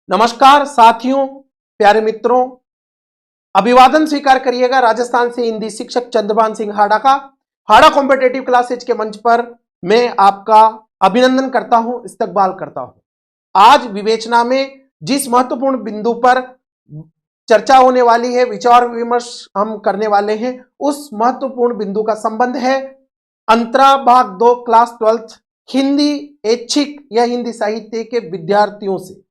नमस्कार साथियों, प्यारे मित्रों, अभिवादन स्वीकार करिएगा राजस्थान से हिंदी शिक्षक चंद्रभान सिंह हाड़ा का। हाड़ा कॉम्पिटेटिव क्लासेज के मंच पर मैं आपका अभिनंदन करता हूं, इस्तकबाल करता हूं। आज विवेचना में जिस महत्वपूर्ण बिंदु पर चर्चा होने वाली है, विचार विमर्श हम करने वाले हैं, उस महत्वपूर्ण बिंदु का संबंध है अंतरा भाग 2 क्लास 12 हिंदी ऐच्छिक या हिंदी साहित्य के विद्यार्थियों से।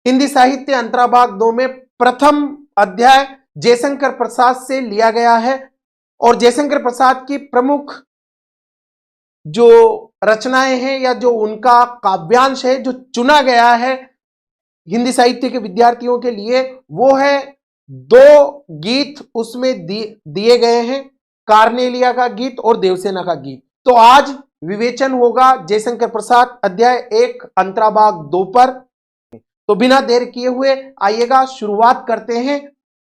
हिंदी साहित्य अंतरा भाग 2 में प्रथम अध्याय जयशंकर प्रसाद से लिया गया है और जयशंकर प्रसाद की प्रमुख जो रचनाएं हैं या जो उनका काव्यांश है जो चुना गया है हिंदी साहित्य के विद्यार्थियों के लिए, वो है 2 गीत उसमें दिए गए हैं, कार्नेलिया का गीत और देवसेना का गीत। तो आज विवेचन होगा जयशंकर प्रसाद अध्याय 1 अंतरा भाग 2 पर। तो बिना देर किए हुए आइएगा शुरुआत करते हैं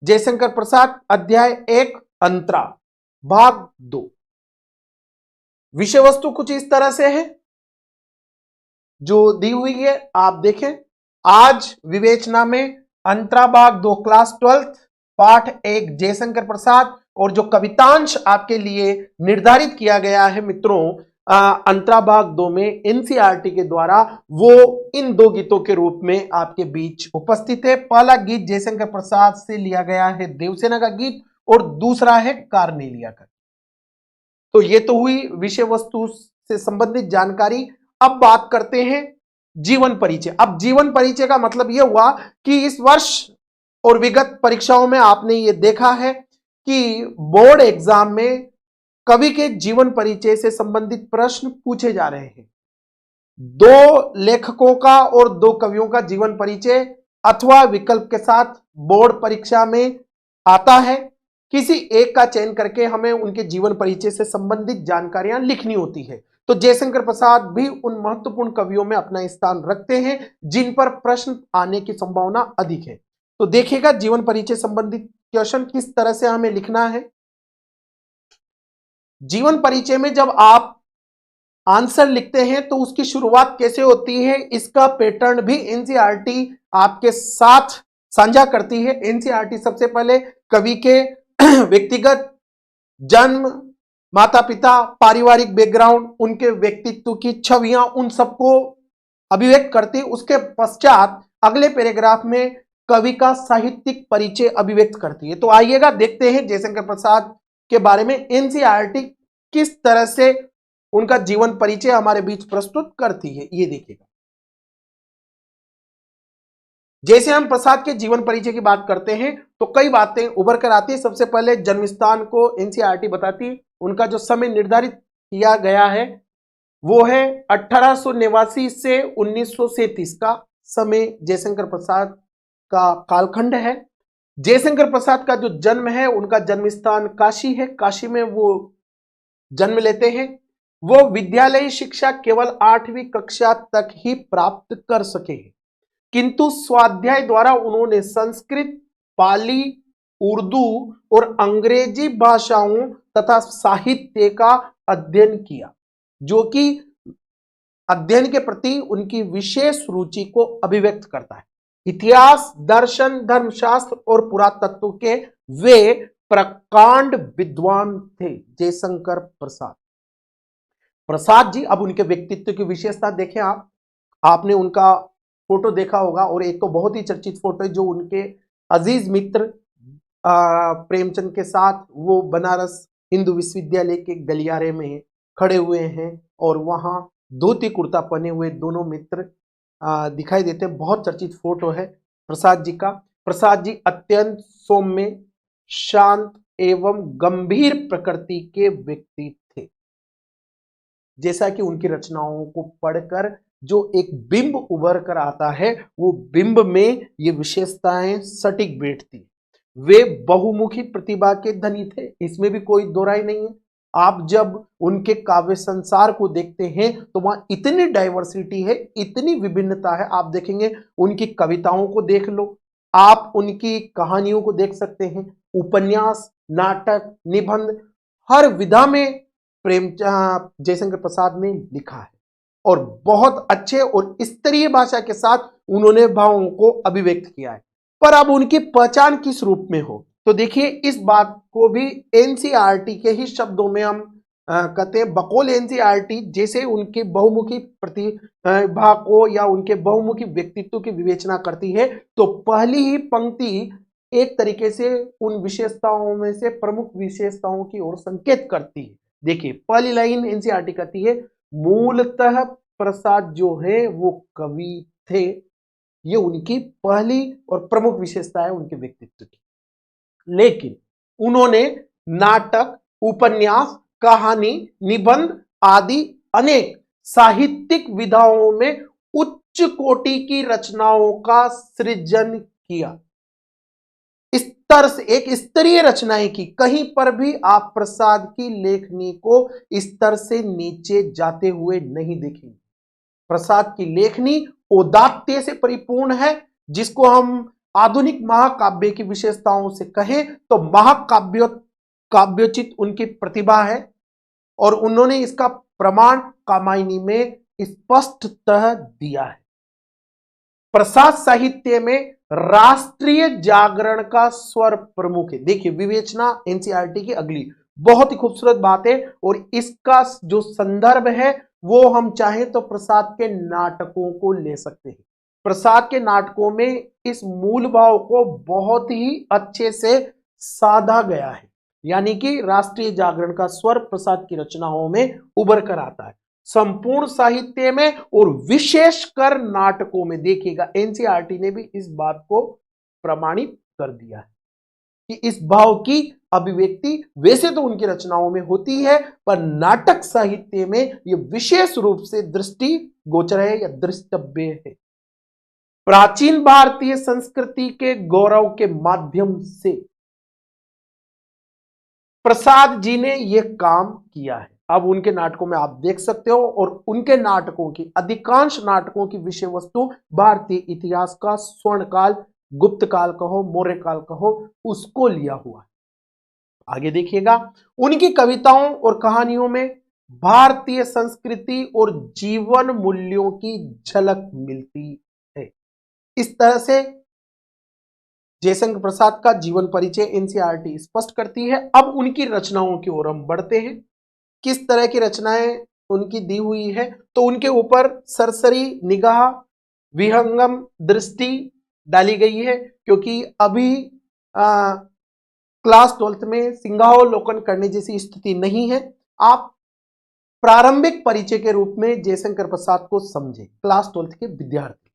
जयशंकर प्रसाद अध्याय 1 अंतरा भाग 2। विषय वस्तु कुछ इस तरह से है जो दी हुई है, आप देखें। आज विवेचना में अंतरा भाग 2 क्लास 12 पाठ 1 जयशंकर प्रसाद और जो कवितांश आपके लिए निर्धारित किया गया है मित्रों अंतरा भाग 2 में एनसीईआरटी के द्वारा, वो इन 2 गीतों के रूप में आपके बीच उपस्थित है। पहला गीत जयशंकर प्रसाद से लिया गया है देवसेना का गीत और दूसरा है कार्नेलिया का। तो ये तो हुई विषय वस्तु से संबंधित जानकारी। अब बात करते हैं जीवन परिचय। अब जीवन परिचय का मतलब यह हुआ कि इस वर्ष और विगत परीक्षाओं में आपने ये देखा है कि बोर्ड एग्जाम में कवि के जीवन परिचय से संबंधित प्रश्न पूछे जा रहे हैं। 2 लेखकों का और 2 कवियों का जीवन परिचय अथवा विकल्प के साथ बोर्ड परीक्षा में आता है। किसी एक का चयन करके हमें उनके जीवन परिचय से संबंधित जानकारियां लिखनी होती है। तो जयशंकर प्रसाद भी उन महत्वपूर्ण कवियों में अपना स्थान रखते हैं जिन पर प्रश्न आने की संभावना अधिक है। तो देखिएगा जीवन परिचय संबंधित क्वेश्चन किस तरह से हमें लिखना है। जीवन परिचय में जब आप आंसर लिखते हैं तो उसकी शुरुआत कैसे होती है, इसका पैटर्न भी एनसीईआरटी आपके साथ साझा करती है। एनसीईआरटी सबसे पहले कवि के व्यक्तिगत जन्म, माता पिता, पारिवारिक बैकग्राउंड, उनके व्यक्तित्व की छवियां, उन सबको अभिव्यक्त करती है। उसके पश्चात अगले पैराग्राफ में कवि का साहित्यिक परिचय अभिव्यक्त करती है। तो आइएगा देखते हैं जयशंकर प्रसाद के बारे में एनसीईआरटी किस तरह से उनका जीवन परिचय हमारे बीच प्रस्तुत करती है। ये देखिएगा, जैसे हम प्रसाद के जीवन परिचय की बात करते हैं तो कई बातें उभर कर आती है। सबसे पहले जन्म स्थान को एनसीईआरटी बताती है। उनका जो समय निर्धारित किया गया है वो है 1889 से 1937 का समय जयशंकर प्रसाद का कालखंड है। जयशंकर प्रसाद का जो जन्म है, उनका जन्म स्थान काशी है। काशी में वो जन्म लेते हैं। वो विद्यालयी शिक्षा केवल 8वीं कक्षा तक ही प्राप्त कर सके हैं, किंतु स्वाध्याय द्वारा उन्होंने संस्कृत, पाली, उर्दू और अंग्रेजी भाषाओं तथा साहित्य का अध्ययन किया, जो कि अध्ययन के प्रति उनकी विशेष रुचि को अभिव्यक्त करता है। इतिहास, दर्शन, धर्मशास्त्र और पुरातत्व के वे प्रकांड विद्वान थे जयशंकर प्रसाद। प्रसाद जी, अब उनके व्यक्तित्व की विशेषता देखें। आपने उनका फोटो देखा होगा और एक तो बहुत ही चर्चित फोटो है जो उनके अजीज मित्र प्रेमचंद के साथ वो बनारस हिंदू विश्वविद्यालय के गलियारे में खड़े हुए हैं और वहां धोती कुर्ता पहने हुए दोनों मित्र दिखाई देते हैं। बहुत चर्चित फोटो है प्रसाद जी का। प्रसाद जी अत्यंत सौम्य, शांत एवं गंभीर प्रकृति के व्यक्ति थे। जैसा कि उनकी रचनाओं को पढ़कर जो एक बिंब उभर कर आता है, वो बिंब में ये विशेषताएं सटीक बैठती। वे बहुमुखी प्रतिभा के धनी थे, इसमें भी कोई दो राय नहीं है। आप जब उनके काव्य संसार को देखते हैं तो वहां इतनी डाइवर्सिटी है, इतनी विभिन्नता है। आप देखेंगे उनकी कविताओं को देख लो, आप उनकी कहानियों को देख सकते हैं, उपन्यास, नाटक, निबंध, हर विधा में जयशंकर प्रसाद ने लिखा है और बहुत अच्छे और स्तरीय भाषा के साथ उन्होंने भावों को अभिव्यक्त किया है। पर अब उनकी पहचान किस रूप में हो, तो देखिए इस बात को भी एनसीईआरटी के ही शब्दों में हम कहते हैं। बकौल एनसीईआरटी जैसे उनके बहुमुखी प्रतिभा को या उनके बहुमुखी व्यक्तित्व की विवेचना करती है, तो पहली ही पंक्ति एक तरीके से उन विशेषताओं में से प्रमुख विशेषताओं की ओर संकेत करती है। देखिए पहली लाइन एनसीईआरटी कहती है, मूलतः प्रसाद जो है वो कवि थे। ये उनकी पहली और प्रमुख विशेषता है उनके व्यक्तित्व की। लेकिन उन्होंने नाटक, उपन्यास, कहानी, निबंध आदि अनेक साहित्यिक विधाओं में उच्च कोटि की रचनाओं का सृजन किया। स्तर से एक स्तरीय रचनाएं की। कहीं पर भी आप प्रसाद की लेखनी को स्तर से नीचे जाते हुए नहीं देखेंगे। प्रसाद की लेखनी औदात्य से परिपूर्ण है, जिसको हम आधुनिक महाकाव्य की विशेषताओं से कहें तो काव्योचित उनकी प्रतिभा है, और उन्होंने इसका प्रमाण कामायनी में स्पष्टतः दिया है। प्रसाद साहित्य में राष्ट्रीय जागरण का स्वर प्रमुख है। देखिए विवेचना एनसीईआरटी की अगली बहुत ही खूबसूरत बात है, और इसका जो संदर्भ है वो हम चाहें तो प्रसाद के नाटकों को ले सकते हैं। प्रसाद के नाटकों में इस मूल भाव को बहुत ही अच्छे से साधा गया है, यानी कि राष्ट्रीय जागरण का स्वर प्रसाद की रचनाओं में उभर कर आता है। संपूर्ण साहित्य में और विशेषकर नाटकों में देखिएगा एनसीईआरटी ने भी इस बात को प्रमाणित कर दिया है कि इस भाव की अभिव्यक्ति वैसे तो उनकी रचनाओं में होती है, पर नाटक साहित्य में यह विशेष रूप से दृष्टि गोचर है या दृष्टव्य है। प्राचीन भारतीय संस्कृति के गौरव के माध्यम से प्रसाद जी ने यह काम किया है। अब उनके नाटकों में आप देख सकते हो, और उनके नाटकों की अधिकांश नाटकों की विषय वस्तु भारतीय इतिहास का स्वर्ण काल, गुप्त काल कहो, मौर्य काल कहो, उसको लिया हुआ है। आगे देखिएगा, उनकी कविताओं और कहानियों में भारतीय संस्कृति और जीवन मूल्यों की झलक मिलती है। इस तरह से जयशंकर प्रसाद का जीवन परिचय एनसीईआरटी स्पष्ट करती है। अब उनकी रचनाओं की ओर हम बढ़ते हैं। किस तरह की रचनाएं उनकी दी हुई है, तो उनके ऊपर सरसरी निगाह, विहंगम दृष्टि डाली गई है, क्योंकि अभी क्लास 12th में सिंहावलोकन करने जैसी स्थिति नहीं है। आप प्रारंभिक परिचय के रूप में जयशंकर प्रसाद को समझे क्लास 12th के विद्यार्थी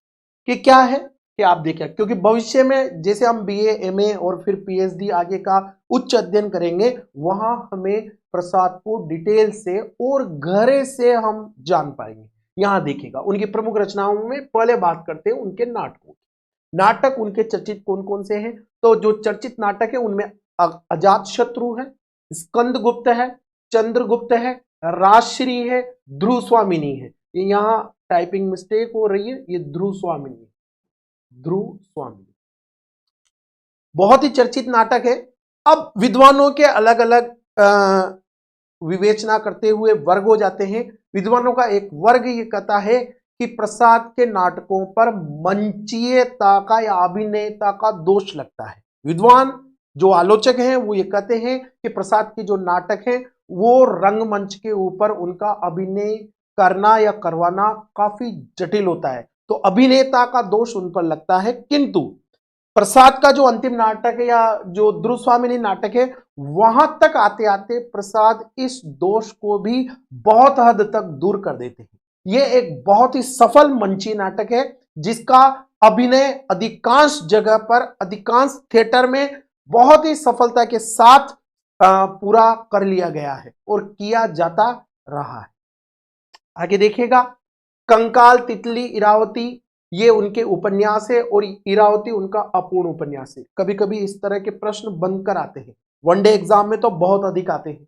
कि क्या है कि आप देखिए, क्योंकि भविष्य में जैसे हम बीए, एमए और फिर पीएचडी आगे का उच्च अध्ययन करेंगे, वहां हमें प्रसाद को डिटेल से और गहरे से हम जान पाएंगे। यहां देखिएगा उनकी प्रमुख रचनाओं में पहले बात करते हैं उनके नाटकों। नाटक उनके चर्चित कौन कौन से हैं, तो जो चर्चित नाटक है उनमें अजात शत्रु है, स्कंदगुप्त है, चंद्रगुप्त है, राजश्री है, ध्रुव स्वामिनी है। ये यहां टाइपिंग मिस्टेक हो रही है, ये ध्रुव स्वामिनी, ध्रुव स्वामिनी बहुत ही चर्चित नाटक है। अब विद्वानों के अलग अलग विवेचना करते हुए वर्ग हो जाते हैं। विद्वानों का एक वर्ग ये कहता है कि प्रसाद के नाटकों पर मंचीयता का या अभिनेता का दोष लगता है। विद्वान जो आलोचक हैं वो ये कहते हैं कि प्रसाद के जो नाटक हैं वो रंगमंच के ऊपर उनका अभिनय करना या करवाना काफी जटिल होता है, तो अभिनेता का दोष उन पर लगता है। किंतु प्रसाद का जो अंतिम नाटक है या जो ध्रुव स्वामिनी नाटक है, वहां तक आते आते प्रसाद इस दोष को भी बहुत हद तक दूर कर देते हैं। यह एक बहुत ही सफल मंची नाटक है, जिसका अभिनय अधिकांश जगह पर, अधिकांश थिएटर में बहुत ही सफलता के साथ पूरा कर लिया गया है और किया जाता रहा है। आगे देखिएगा, कंकाल, तितली, इरावती ये उनके उपन्यास है, और इरावती उनका अपूर्ण उपन्यास है। कभी कभी इस तरह के प्रश्न बनकर आते हैं, वनडे एग्जाम में तो बहुत अधिक आते हैं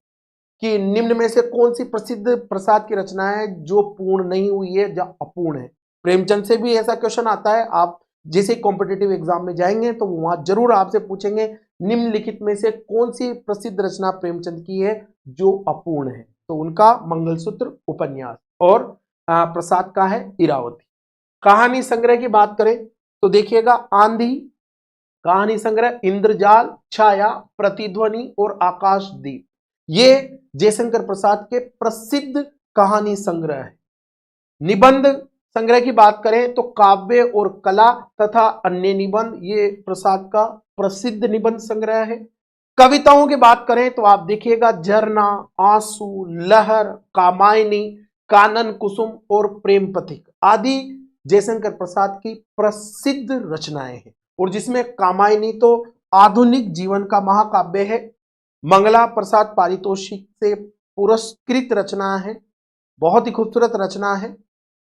कि निम्न में से कौन सी प्रसिद्ध प्रसाद की रचना है जो पूर्ण नहीं हुई है या अपूर्ण है। प्रेमचंद से भी ऐसा क्वेश्चन आता है, आप जैसे कॉम्पिटिटिव एग्जाम में जाएंगे तो वहां जरूर आपसे पूछेंगे निम्नलिखित में से कौन सी प्रसिद्ध रचना प्रेमचंद की है जो अपूर्ण है, तो उनका मंगलसूत्र उपन्यास, और प्रसाद का है इरावती। कहानी संग्रह की बात करें तो देखिएगा आंधी, कहानी संग्रह, इंद्रजाल, छाया, प्रतिध्वनि और आकाशदीप, ये जयशंकर प्रसाद के प्रसिद्ध कहानी संग्रह है। निबंध संग्रह की बात करें तो काव्य और कला तथा अन्य निबंध, ये प्रसाद का प्रसिद्ध निबंध संग्रह है। कविताओं की बात करें तो आप देखिएगा झरना, आंसू, लहर, कामायनी, कानन कुसुम और प्रेम पथिक आदि जयशंकर प्रसाद की प्रसिद्ध रचनाएं हैं। और जिसमें कामायनी तो आधुनिक जीवन का महाकाव्य है, मंगला प्रसाद पारितोषिक से पुरस्कृत रचना है, बहुत ही खूबसूरत रचना है।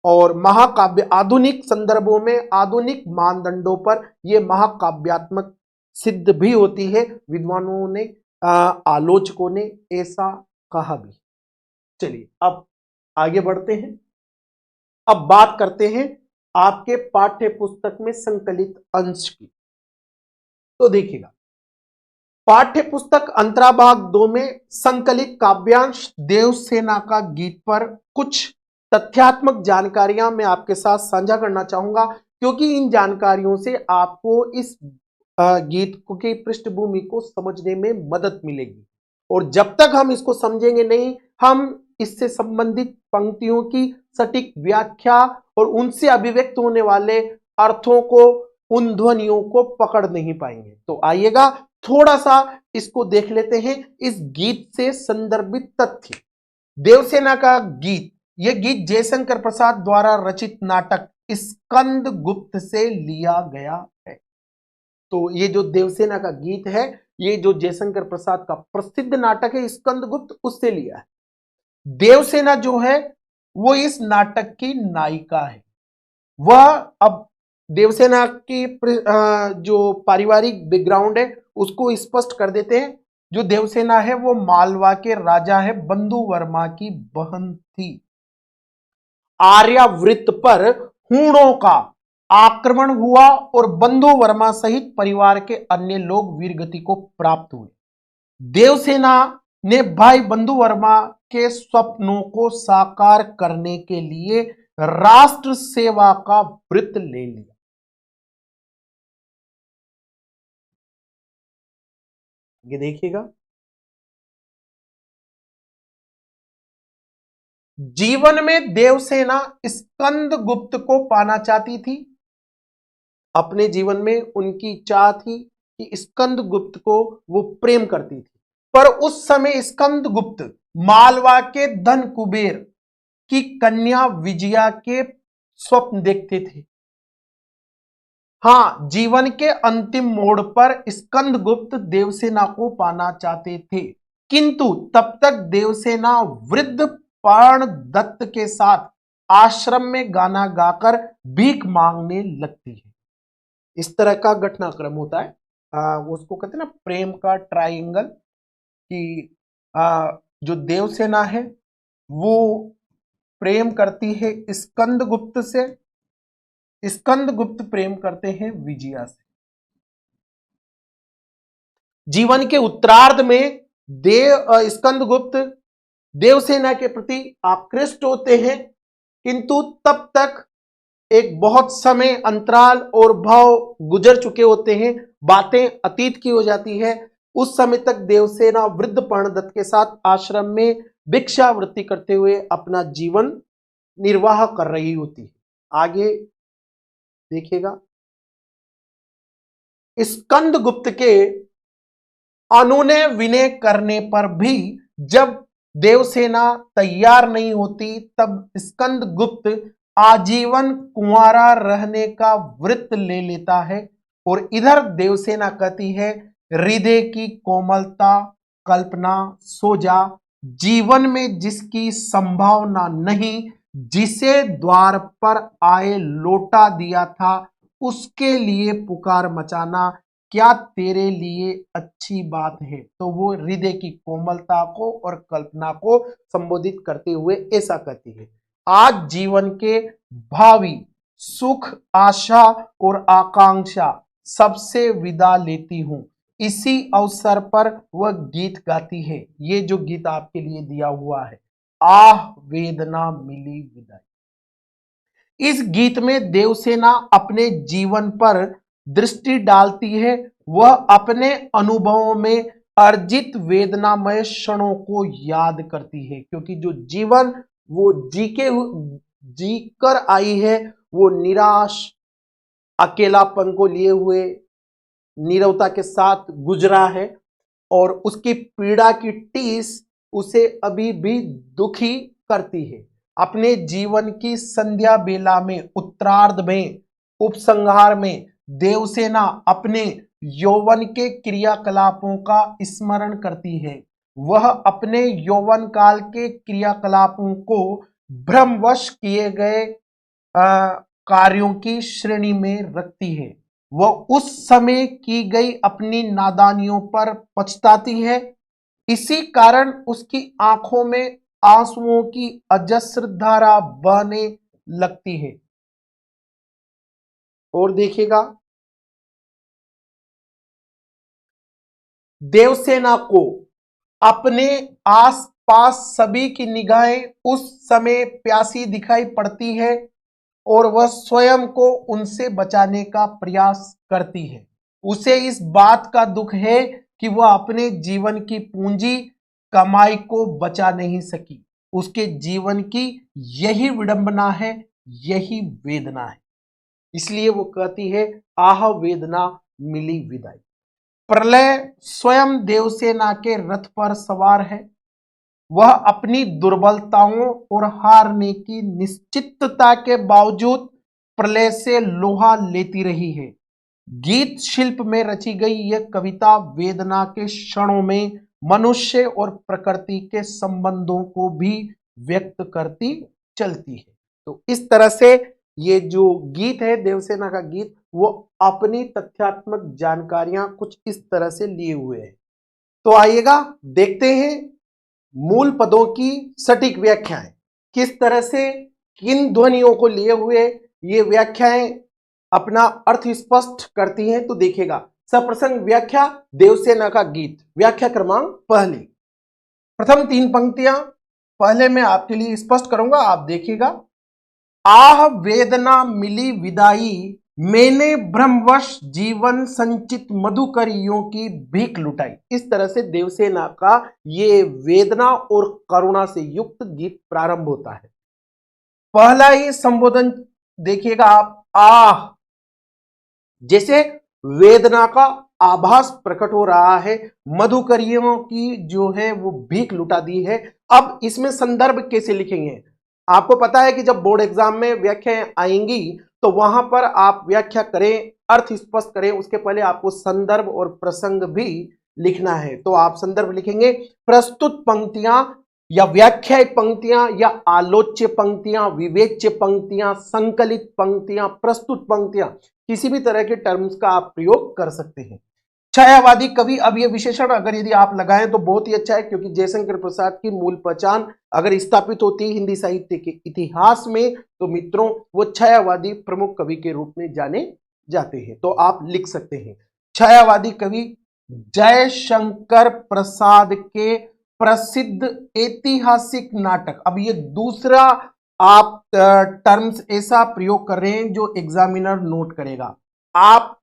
और महाकाव्य आधुनिक संदर्भों में, आधुनिक मानदंडों पर यह महाकाव्यात्मक सिद्ध भी होती है। विद्वानों ने, आलोचकों ने ऐसा कहा भी। चलिए अब आगे बढ़ते हैं। अब बात करते हैं आपके पाठ्य पुस्तक में संकलित अंश की। तो देखिएगा, पाठ्य पुस्तक अंतराभाग 2 में संकलित काव्यांश देवसेना का गीत पर कुछ तथ्यात्मक जानकारियां मैं आपके साथ साझा करना चाहूंगा, क्योंकि इन जानकारियों से आपको इस गीत की पृष्ठभूमि को समझने में मदद मिलेगी। और जब तक हम इसको समझेंगे नहीं, हम इससे संबंधित पंक्तियों की सटीक व्याख्या और उनसे अभिव्यक्त होने वाले अर्थों को, उन ध्वनियों को पकड़ नहीं पाएंगे। तो आइएगा थोड़ा सा इसको देख लेते हैं। इस गीत से संदर्भित तथ्य, देवसेना का गीत, यह गीत जयशंकर प्रसाद द्वारा रचित नाटक स्कंद गुप्त से लिया गया है। तो ये जो देवसेना का गीत है, ये जो जयशंकर प्रसाद का प्रसिद्ध नाटक है स्कंद गुप्त, उससे लिया है। देवसेना जो है वो इस नाटक की नायिका है। वह, अब देवसेना की जो पारिवारिक बैकग्राउंड है उसको स्पष्ट कर देते हैं। जो देवसेना है वो मालवा के राजा है बंधु वर्मा की बहन थी। आर्यावृत पर हूणों का आक्रमण हुआ और बंधु वर्मा सहित परिवार के अन्य लोग वीरगति को प्राप्त हुए। देवसेना ने भाई बंधु वर्मा के स्वप्नों को साकार करने के लिए राष्ट्र सेवा का व्रत ले लिया। ये देखिएगा, जीवन में देवसेना स्कंद गुप्त को पाना चाहती थी। अपने जीवन में उनकी चाह थी कि स्कंद गुप्त को वो प्रेम करती थी। पर उस समय स्कंद गुप्त मालवा के धन कुबेर की कन्या विजया के स्वप्न देखते थे। हां, जीवन के अंतिम मोड़ पर स्कंद गुप्त देवसेना को पाना चाहते थे, किंतु तब तक देवसेना वृद्ध पर्ण दत्त के साथ आश्रम में गाना गाकर भीख मांगने लगती है। इस तरह का घटनाक्रम होता है। उसको कहते हैं ना प्रेम का ट्रायंगल, कि जो देवसेना है वो प्रेम करती है स्कंद गुप्त से, स्कंद गुप्त प्रेम करते हैं विजया से। जीवन के उत्तरार्ध में स्कंद गुप्त देवसेना के प्रति आकृष्ट होते हैं, किंतु तब तक एक बहुत समय अंतराल और भाव गुजर चुके होते हैं, बातें अतीत की हो जाती है। उस समय तक देवसेना वृद्ध पर्णदत्त के साथ आश्रम में भिक्षावृत्ति करते हुए अपना जीवन निर्वाह कर रही होती है। आगे देखिएगा, स्कंद गुप्त के अनुनय विनय करने पर भी जब देवसेना तैयार नहीं होती, तब स्कंद गुप्त आजीवन कुंवारा रहने का व्रत ले लेता है। और इधर देवसेना कहती है, हृदय की कोमलता कल्पना सो जा, जीवन में जिसकी संभावना नहीं, जिसे द्वार पर आए लौटा दिया था, उसके लिए पुकार मचाना क्या तेरे लिए अच्छी बात है। तो वो हृदय की कोमलता को और कल्पना को संबोधित करते हुए ऐसा कहती है, आज जीवन के भावी सुख, आशा और आकांक्षा सबसे विदा लेती हूं। इसी अवसर पर वह गीत गाती है। ये जो गीत आपके लिए दिया हुआ है, आह वेदना मिली विदाई। इस गीत में देवसेना अपने जीवन पर दृष्टि डालती है। वह अपने अनुभवों में अर्जित वेदनामय क्षणों को याद करती है, क्योंकि जो जीवन वो जी कर आई है वो निराश, अकेलापन को लिए हुए नीरवता के साथ गुजरा है, और उसकी पीड़ा की टीस उसे अभी भी दुखी करती है। अपने जीवन की संध्या बेला में, उत्तरार्ध में, उपसंहार में देवसेना अपने यौवन के क्रियाकलापों का स्मरण करती है। वह अपने यौवन काल के क्रियाकलापों को भ्रमवश किए गए कार्यों की श्रेणी में रखती है। वह उस समय की गई अपनी नादानियों पर पछताती है। इसी कारण उसकी आंखों में आंसुओं की अजस्र धारा बहने लगती है। और देखिएगा, देवसेना को अपने आसपास सभी की निगाहें उस समय प्यासी दिखाई पड़ती है, और वह स्वयं को उनसे बचाने का प्रयास करती है। उसे इस बात का दुख है कि वह अपने जीवन की पूंजी कमाई को बचा नहीं सकी। उसके जीवन की यही विडंबना है, यही वेदना है। इसलिए वो कहती है, आह वेदना मिली विदाई। प्रलय स्वयं देवसेना के रथ पर सवार है। वह अपनी दुर्बलताओं और हारने की निश्चितता के बावजूद प्रलय से लोहा लेती रही है। गीत शिल्प में रची गई यह कविता वेदना के क्षणों में मनुष्य और प्रकृति के संबंधों को भी व्यक्त करती चलती है। तो इस तरह से ये जो गीत है, देवसेना का गीत, वो अपनी तथ्यात्मक जानकारियां कुछ इस तरह से लिए हुए हैं। तो आइएगा देखते हैं मूल पदों की सटीक व्याख्याएं, किस तरह से किन ध्वनियों को लिए हुए ये व्याख्याएं अपना अर्थ स्पष्ट करती हैं। तो देखिएगा, सप्रसंग व्याख्या देवसेना का गीत, व्याख्या क्रमांक पहली, प्रथम 3 पंक्तियां पहले मैं आपके लिए स्पष्ट करूंगा, आप देखिएगा। आह वेदना मिली विदाई, मैंने भ्रमवश जीवन संचित मधुकरियों की भीख लुटाई। इस तरह से देवसेना का ये वेदना और करुणा से युक्त गीत प्रारंभ होता है। पहला ही संबोधन देखिएगा आप, आह, जैसे वेदना का आभास प्रकट हो रहा है, मधुकरियों की जो है वो भीख लुटा दी है। अब इसमें संदर्भ कैसे लिखेंगे? आपको पता है कि जब बोर्ड एग्जाम में व्याख्याएं आएंगी तो वहां पर आप व्याख्या करें, अर्थ स्पष्ट करें, उसके पहले आपको संदर्भ और प्रसंग भी लिखना है। तो आप संदर्भ लिखेंगे, प्रस्तुत पंक्तियां या व्याख्याय पंक्तियां या आलोच्य पंक्तियां, विवेच्य पंक्तियां, संकलित पंक्तियां, प्रस्तुत पंक्तियां, किसी भी तरह के टर्म्स का आप प्रयोग कर सकते हैं। छायावादी कवि, अब यह विशेषण अगर यदि आप लगाएं तो बहुत ही अच्छा है, क्योंकि जयशंकर प्रसाद की मूल पहचान अगर स्थापित होती है हिंदी साहित्य के इतिहास में, तो मित्रों वो छायावादी प्रमुख कवि के रूप में जाने जाते हैं। तो आप लिख सकते हैं, छायावादी कवि जयशंकर प्रसाद के प्रसिद्ध ऐतिहासिक नाटक। अब ये दूसरा आप टर्म्स ऐसा प्रयोग कर रहे हैं जो एग्जामिनर नोट करेगा। आप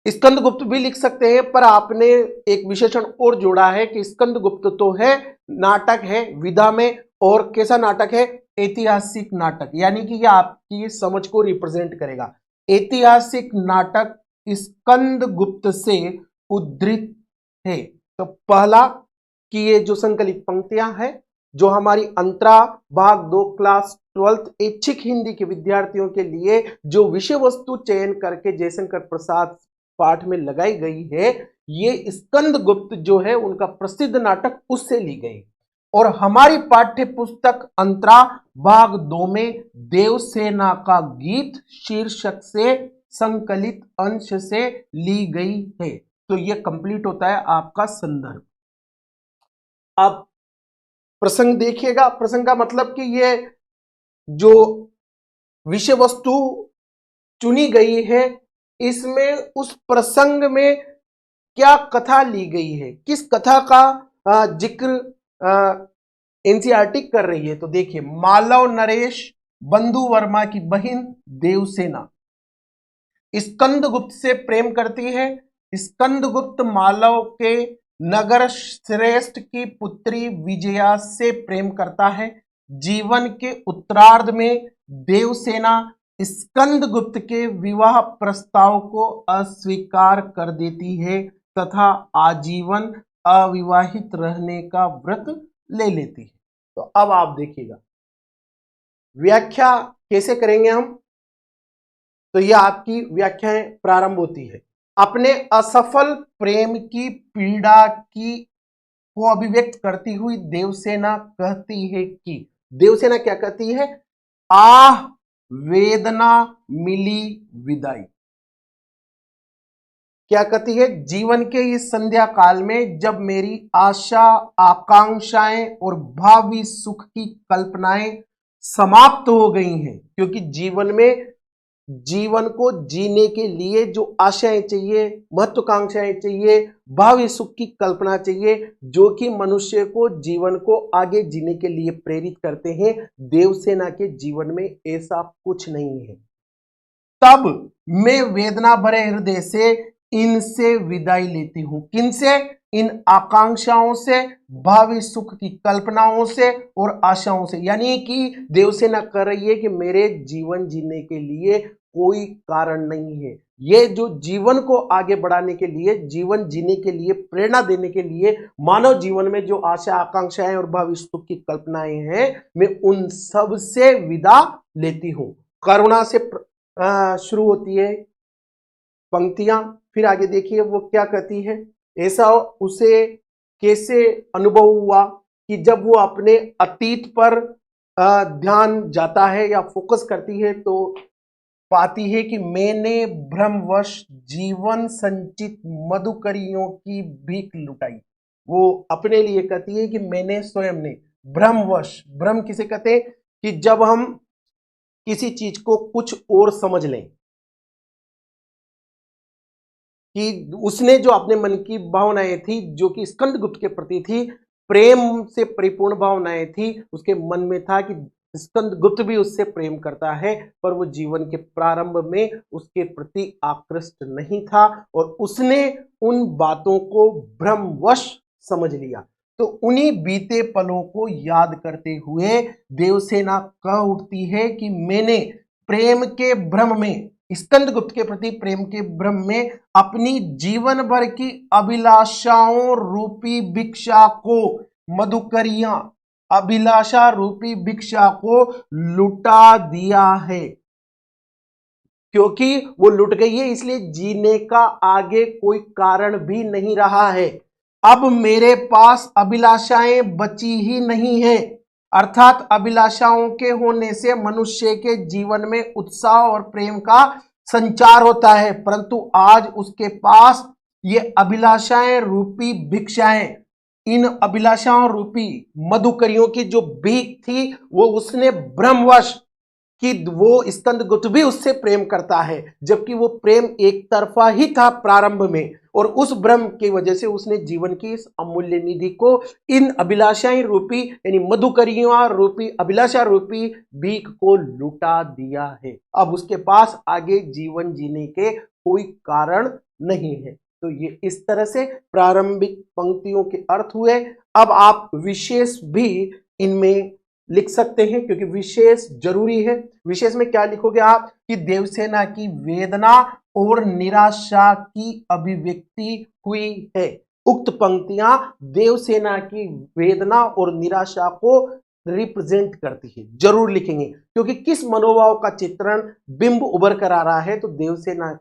स्कंदगुप्त भी लिख सकते हैं, पर आपने एक विशेषण और जोड़ा है कि स्कंदगुप्त तो है, नाटक है विधा में, और कैसा नाटक है? ऐतिहासिक नाटक, यानी कि यह आपकी समझ को रिप्रेजेंट करेगा। ऐतिहासिक नाटक स्कंदगुप्त से उद्धृत है। तो पहला कि ये जो संकलित पंक्तियां हैं, जो हमारी अंतरा भाग 2 क्लास 12th ऐच्छिक हिंदी के विद्यार्थियों के लिए जो विषय वस्तु चयन करके जयशंकर प्रसाद पाठ में लगाई गई है, ये स्कंदगुप्त जो है उनका प्रसिद्ध नाटक उससे ली गई। और हमारी पाठ्य पुस्तक अंतरा भाग 2 में देवसेना का गीत शीर्षक से संकलित अंश से ली गई है। तो यह कंप्लीट होता है आपका संदर्भ। अब प्रसंग देखिएगा, प्रसंग का मतलब कि ये जो विषय वस्तु चुनी गई है, इसमें उस प्रसंग में क्या कथा ली गई है, किस कथा का जिक्र एनसीईआरटी कर रही है। तो देखिए, मालव नरेश बंधु वर्मा की बहन देवसेना स्कंदगुप्त से प्रेम करती है। स्कंदगुप्त मालव के नगर श्रेष्ठ की पुत्री विजया से प्रेम करता है। जीवन के उत्तरार्ध में देवसेना स्कंदगुप्त के विवाह प्रस्ताव को अस्वीकार कर देती है तथा आजीवन अविवाहित रहने का व्रत ले लेती है। तो अब आप देखिएगा व्याख्या कैसे करेंगे हम। तो यह आपकी व्याख्याएं प्रारंभ होती है। अपने असफल प्रेम की पीड़ा की को अभिव्यक्त करती हुई देवसेना कहती है कि देवसेना क्या कहती है, आह वेदना मिली विदाई। क्या कहती है, जीवन के इस संध्या काल में जब मेरी आशा आकांक्षाएं और भावी सुख की कल्पनाएं समाप्त हो गई हैं, क्योंकि जीवन में जीवन को जीने के लिए जो आशाएं चाहिए, महत्वाकांक्षाएं चाहिए, भावी सुख की कल्पना चाहिए, जो कि मनुष्य को जीवन को आगे जीने के लिए प्रेरित करते हैं, देवसेना के जीवन में ऐसा कुछ नहीं है। तब मैं वेदना भरे हृदय से इनसे विदाई लेती हूं। किनसे? इन आकांक्षाओं से, भावी सुख की कल्पनाओं से और आशाओं से। यानी कि देवसेना कह रही है कि मेरे जीवन जीने के लिए कोई कारण नहीं है। ये जो जीवन को आगे बढ़ाने के लिए, जीवन जीने के लिए प्रेरणा देने के लिए, मानव जीवन में जो आशा आकांक्षाएं और भावी सुख की कल्पनाएं हैं, मैं उन सब से विदा लेती हूं। करुणा से शुरू होती है पंक्तियां। फिर आगे देखिए वो क्या कहती है। ऐसा उसे कैसे अनुभव हुआ कि जब वो अपने अतीत पर ध्यान जाता है या फोकस करती है तो पाती है कि मैंने भ्रमवश जीवन संचित मधुकरियों की भीख लुटाई। वो अपने लिए कहती है कि मैंने स्वयं ने भ्रमवश, भ्रम किसे कहते हैं कि जब हम किसी चीज को कुछ और समझ लें, कि उसने जो अपने मन की भावनाएं थी जो कि स्कंदगुप्त के प्रति थी, प्रेम से परिपूर्ण भावनाएं थी, उसके मन में था कि स्कंदगुप्त भी उससे प्रेम करता है, पर वो जीवन के प्रारंभ में उसके प्रति आकृष्ट नहीं था और उसने उन बातों को भ्रमवश समझ लिया। तो उन्हीं बीते पलों को याद करते हुए देवसेना कह उठती है कि मैंने प्रेम के भ्रम में, स्कंदगुप्त के प्रति प्रेम के भ्रम में अपनी जीवन भर की अभिलाषाओं रूपी भिक्षा को, मधुकरियां, अभिलाषा रूपी भिक्षा को लुटा दिया है। क्योंकि वो लुट गई है इसलिए जीने का आगे कोई कारण भी नहीं रहा है। अब मेरे पास अभिलाषाएं बची ही नहीं है। अर्थात अभिलाषाओं के होने से मनुष्य के जीवन में उत्साह और प्रेम का संचार होता है, परंतु आज उसके पास ये अभिलाषाएं रूपी भिक्षाएं, इन अभिलाषाओं रूपी मधुकरियों की जो भीख थी वो उसने भ्रमवश कि वो स्कंदगुप्त भी उससे प्रेम करता है, जबकि वो प्रेम एक तरफा ही था प्रारंभ में, और उस भ्रम की वजह से उसने जीवन की इस अमूल्य निधि को इन अभिलाषाएं रूपी यानी मधुकरियों रूपी अभिलाषा रूपी भीख को लुटा दिया है। अब उसके पास आगे जीवन जीने के कोई कारण नहीं है। तो ये इस तरह से प्रारंभिक पंक्तियों के अर्थ हुए। अब आप विशेष भी इनमें लिख सकते हैं क्योंकि विशेष जरूरी है। विशेष में क्या लिखोगे आप कि देवसेना की वेदना और निराशा की अभिव्यक्ति हुई है। उक्त पंक्तियां देवसेना की वेदना और निराशा को रिप्रेजेंट करती है, जरूर लिखेंगे, क्योंकि किस मनोभाव का चित्रण बिंब उभर कर आ रहा है, तो देवसेना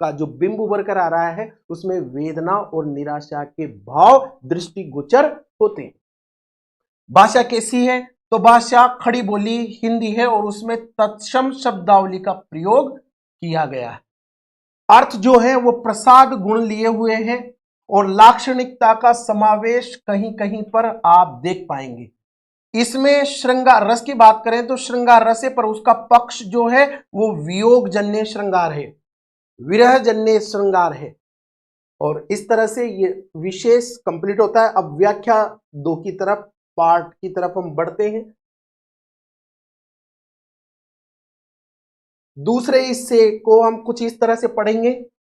का जो बिंब उभर कर आ रहा है उसमें वेदना और निराशा के भाव दृष्टिगोचर होते हैं। भाषा कैसी है? तो भाषा खड़ी बोली हिंदी है और उसमें तत्सम शब्दावली का प्रयोग किया गया है। अर्थ जो है वो प्रसाद गुण लिए हुए हैं और लाक्षणिकता का समावेश कहीं कहीं पर आप देख पाएंगे। इसमें श्रृंगार रस की बात करें तो श्रृंगार रस है, पर उसका पक्ष जो है वो वियोग जन्य श्रृंगार है, विरह जन्य श्रृंगार है। और इस तरह से ये विशेष कंप्लीट होता है। अब व्याख्या 2 की तरफ, पार्ट की तरफ हम बढ़ते हैं। दूसरे हिस्से को हम कुछ इस तरह से पढ़ेंगे।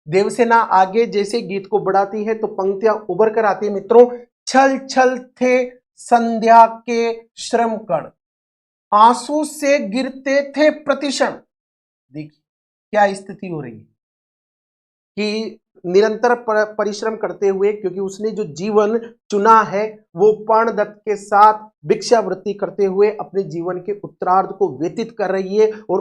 देवसेना आगे जैसे गीत को बढ़ाती है तो पंक्तियां उभर कर आती है मित्रों। छल छल थे संध्या के श्रम कण, आंसू से गिरते थे प्रतिक्षण। देखिए क्या स्थिति हो रही है कि निरंतर परिश्रम करते हुए, क्योंकि उसने जो जीवन चुना है वो प्राणदत्त के साथ भिक्षावृत्ति करते हुए अपने जीवन के उत्तरार्ध को व्यतीत कर रही है। और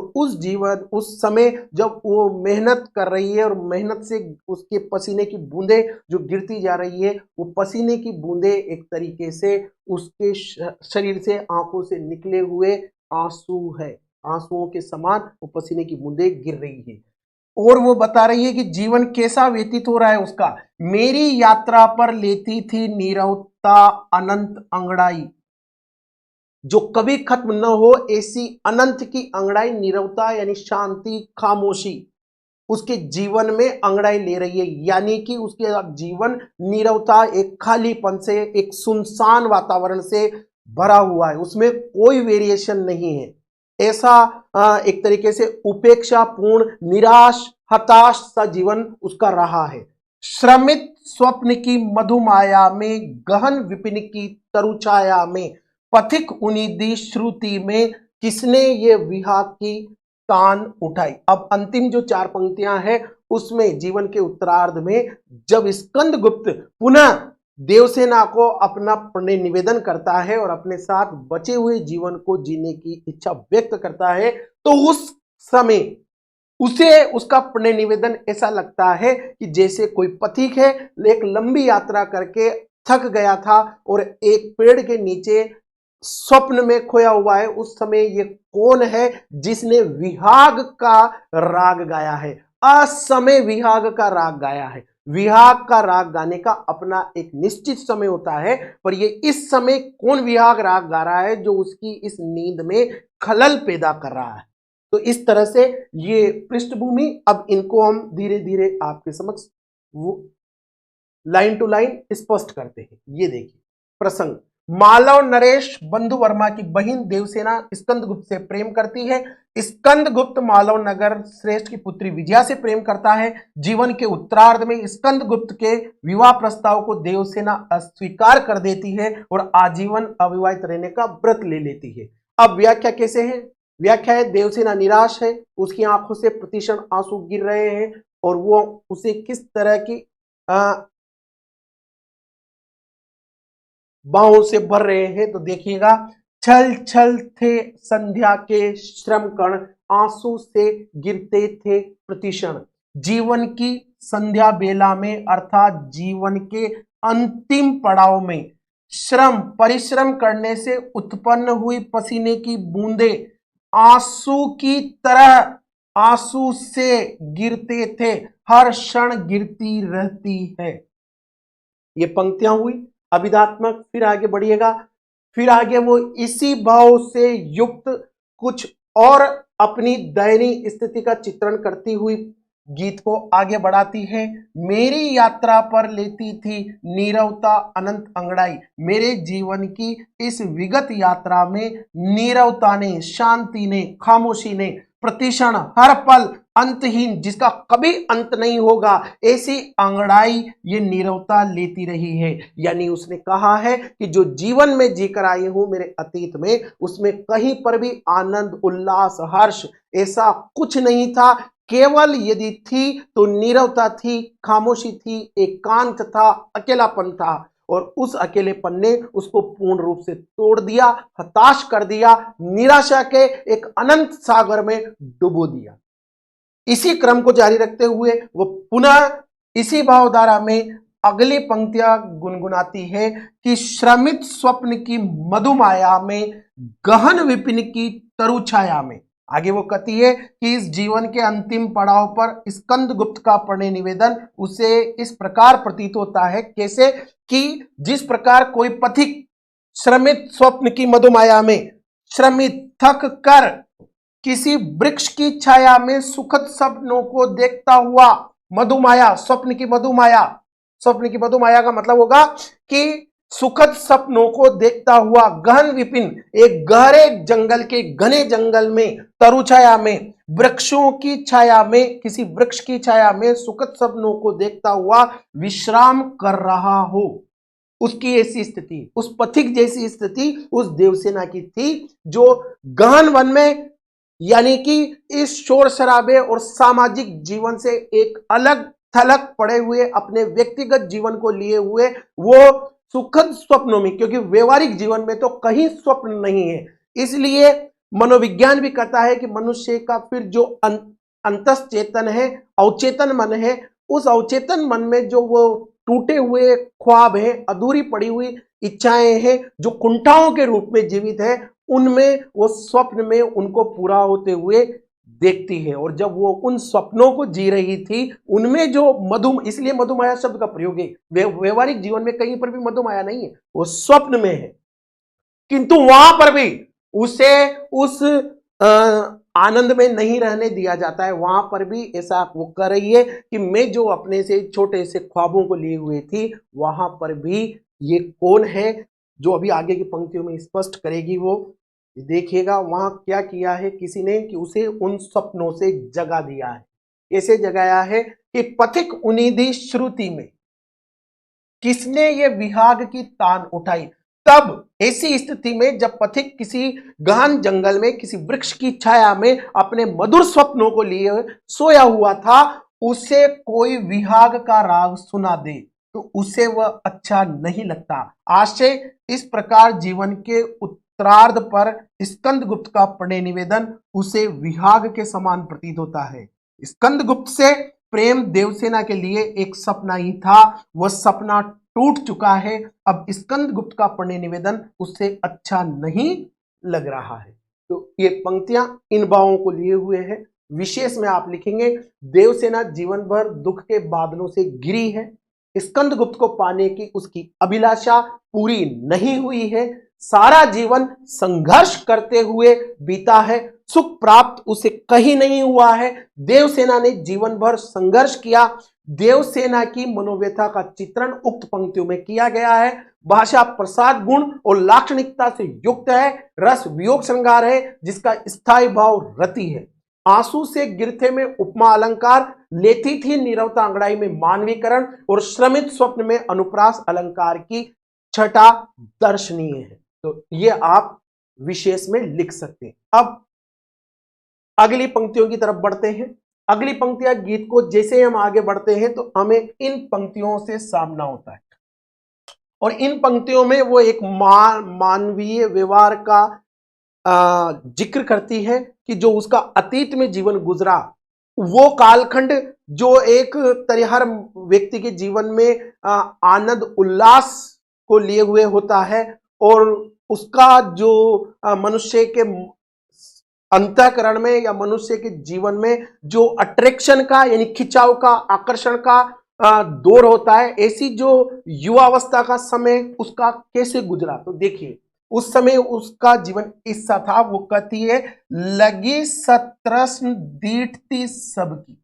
उस समय जब वो मेहनत कर रही है और मेहनत से उसके पसीने की बूंदें जो गिरती जा रही है, वो पसीने की बूंदें एक तरीके से उसके शरीर से, आंखों से निकले हुए आंसू है, आंसुओं के समान वो पसीने की बूंदें गिर रही है। और वो बता रही है कि जीवन कैसा व्यतीत हो रहा है उसका। मेरी यात्रा पर लेती थी नीरवता अनंत अंगड़ाई, जो कभी खत्म न हो ऐसी अनंत की अंगड़ाई, नीरवता यानी शांति, खामोशी उसके जीवन में अंगड़ाई ले रही है। यानी कि उसके जीवन नीरवता, एक खालीपन से, एक सुनसान वातावरण से भरा हुआ है, उसमें कोई वेरिएशन नहीं है। ऐसा एक तरीके से उपेक्षापूर्ण, निराश, हताश सा जीवन उसका रहा है। श्रमित स्वप्न की मधुमाया में, गहन विपिन की तरुछाया में, पथिक उनिदी श्रुति में, किसने ये विहा की तान उठाई। अब अंतिम जो 4 पंक्तियां हैं उसमें जीवन के उत्तरार्ध में जब स्कंदगुप्त पुनः देवसेना को अपना प्रणय निवेदन करता है और अपने साथ बचे हुए जीवन को जीने की इच्छा व्यक्त करता है, तो उस समय उसे उसका प्रणय निवेदन ऐसा लगता है कि जैसे कोई पथिक है, एक लंबी यात्रा करके थक गया था और एक पेड़ के नीचे स्वप्न में खोया हुआ है। उस समय ये कौन है जिसने विहाग का राग गाया है, असमय विहाग का राग गाया है। विहाग का राग गाने का अपना एक निश्चित समय होता है, पर ये इस समय कौन विहाग राग गा रहा है जो उसकी इस नींद में खलल पैदा कर रहा है। तो इस तरह से ये पृष्ठभूमि, अब इनको हम धीरे धीरे आपके समक्ष वो लाइन टू लाइन स्पष्ट करते हैं। ये देखिए प्रसंग। मालव नरेश बंधु वर्मा की बहन देवसेना स्कंदगुप्त से प्रेम करती है। स्कंदगुप्त मालव नगर श्रेष्ठ की पुत्री विजया से प्रेम करता है। जीवन के उत्तरार्ध में स्कंदगुप्त के विवाह प्रस्ताव को देवसेना अस्वीकार कर देती है और आजीवन अविवाहित रहने का व्रत ले लेती है। अब व्याख्या कैसे है? व्याख्या है, देवसेना निराश है, उसकी आंखों से प्रतिक्षण आंसू गिर रहे हैं और वो उसे किस तरह की बाहों से भर रहे हैं। तो देखिएगा, छल छल थे संध्या के श्रम कण, आंसू से गिरते थे प्रतिक्षण। जीवन की संध्या बेला में अर्थात जीवन के अंतिम पड़ाव में श्रम, परिश्रम करने से उत्पन्न हुई पसीने की बूंदे आंसू की तरह आंसू से गिरते थे, हर क्षण गिरती रहती है। ये पंक्तियां हुई अभिधात्मक। फिर आगे बढ़िएगा, फिर आगे वो इसी भाव से युक्त कुछ और अपनी दयनीय स्थिति का चित्रण करती हुई गीत को आगे बढ़ाती है। मेरी यात्रा पर लेती थी नीरवता अनंत अंगड़ाई, मेरे जीवन की इस विगत यात्रा में नीरवता ने, शांति ने, खामोशी ने प्रतिक्षण, हर पल अंतहीन, जिसका कभी अंत नहीं होगा, ऐसी अंगड़ाई ये नीरवता लेती रही है। यानी उसने कहा है कि जो जीवन में जीकर आई हूं मेरे अतीत में, उसमें कहीं पर भी आनंद, उल्लास, हर्ष ऐसा कुछ नहीं था। केवल यदि थी तो नीरवता थी, खामोशी थी, एकांत था, अकेलापन था। और उस अकेलेपन ने उसको पूर्ण रूप से तोड़ दिया, हताश कर दिया, निराशा के एक अनंत सागर में डुबो दिया। इसी क्रम को जारी रखते हुए वो पुनः इसी भावधारा में अगली पंक्तियां गुनगुनाती है कि श्रमित स्वप्न की मधुमाया में, गहन विपिन की तरुछाया में। आगे वो कहती है कि इस जीवन के अंतिम पड़ाव पर स्कंदगुप्त का प्रणय निवेदन उसे इस प्रकार प्रतीत होता है, कैसे कि जिस प्रकार कोई पथिक श्रमित स्वप्न की मधुमाया में, श्रमित थक कर किसी वृक्ष की छाया में सुखद सपनों को देखता हुआ, मधुमाया, स्वप्न की मधुमाया, स्वप्न की मधुमाया का मतलब होगा कि सुखद सपनों को देखता हुआ गहन विपिन एक गहरे जंगल के घने जंगल में तरु छाया में वृक्षों की छाया में किसी वृक्ष की छाया में सुखद सपनों को देखता हुआ विश्राम कर रहा हो, उसकी ऐसी स्थिति, उस पथिक जैसी स्थिति उस देवसेना की थी जो गहन वन में, यानी कि इस शोर शराबे और सामाजिक जीवन से एक अलग थलग पड़े हुए अपने व्यक्तिगत जीवन को लिए हुए वो सुखद स्वप्नों में, क्योंकि व्यवहारिक जीवन में तो कहीं स्वप्न नहीं है, इसलिए मनोविज्ञान भी कहता है कि मनुष्य का फिर जो अंतश्चेतन है, अवचेतन मन है, उस अवचेतन मन में जो वो टूटे हुए ख्वाब हैं, अधूरी पड़ी हुई इच्छाएं हैं, जो कुंठाओं के रूप में जीवित है, उनमें वो स्वप्न में उनको पूरा होते हुए देखती है। और जब वो उन स्वप्नों को जी रही थी, उनमें जो इसलिए मधुमाया शब्द का प्रयोग है, व्यवहारिक जीवन में कहीं पर भी मधुमाया नहीं है, वो स्वप्न में है, किंतु वहां पर भी उसे उस आनंद में नहीं रहने दिया जाता है। वहां पर भी ऐसा वो कर रही है कि मैं जो अपने से छोटे से ख्वाबों को लिए हुए थी, वहां पर भी ये कौन है, जो अभी आगे की पंक्तियों में स्पष्ट करेगी। वो देखिएगा वहां क्या किया है किसी ने कि उसे उन सपनों से जगा दिया है। ऐसे जगाया है कि पथिक उनिधि श्रुति में किसने ये विहाग की तान उठाई। तब ऐसी स्थिति में जब पथिक किसी गहन जंगल में किसी वृक्ष की छाया में अपने मधुर स्वप्नों को लिए सोया हुआ था, उसे कोई विहाग का राग सुना दे तो उसे वह अच्छा नहीं लगता। आशय इस प्रकार जीवन के उत्तरार्ध पर स्कंदगुप्त का प्रणय निवेदन उसे विहाग के समान प्रतीत होता है। स्कंदगुप्त से प्रेम देवसेना के लिए एक सपना ही था, वह सपना टूट चुका है। अब स्कंदगुप्त का प्रणय निवेदन उससे अच्छा नहीं लग रहा है। तो ये पंक्तियां इन भावों को लिए हुए हैं। विशेष में आप लिखेंगे देवसेना जीवन भर दुख के बादलों से घिरी है, स्कंदगुप्त को पाने की उसकी अभिलाषा पूरी नहीं हुई है, सारा जीवन संघर्ष करते हुए बीता है, सुख प्राप्त उसे कहीं नहीं हुआ है। देवसेना ने जीवन भर संघर्ष किया। देवसेना की मनोव्यथा का चित्रण उक्त पंक्तियों में किया गया है। भाषा प्रसाद गुण और लाक्षणिकता से युक्त है, रस वियोग श्रृंगार है जिसका स्थायी भाव रति है। आंसू से गिरथे में उपमा अलंकार, लेती थी नीरवता अंगड़ाई में मानवीकरण और श्रमित स्वप्न में अनुप्रास अलंकार की छटा दर्शनीय है। तो ये आप विशेष में लिख सकते हैं। अब अगली पंक्तियों की तरफ बढ़ते हैं। अगली पंक्तियां गीत को जैसे हम आगे बढ़ते हैं तो हमें इन पंक्तियों से सामना होता है और इन पंक्तियों में वो एक मानवीय व्यवहार का जिक्र करती है कि जो उसका अतीत में जीवन गुजरा, वो कालखंड जो एक तरह हर व्यक्ति के जीवन में आनंद उल्लास को लिए हुए होता है और उसका जो मनुष्य के अंतःकरण में या मनुष्य के जीवन में जो अट्रैक्शन का यानी खिंचाव का आकर्षण का दौर होता है, ऐसी जो युवावस्था का समय उसका कैसे गुजरा। तो देखिए उस समय उसका जीवन ऐसा था, वो कहती है लगी सतृष्ण दीठती सबकी,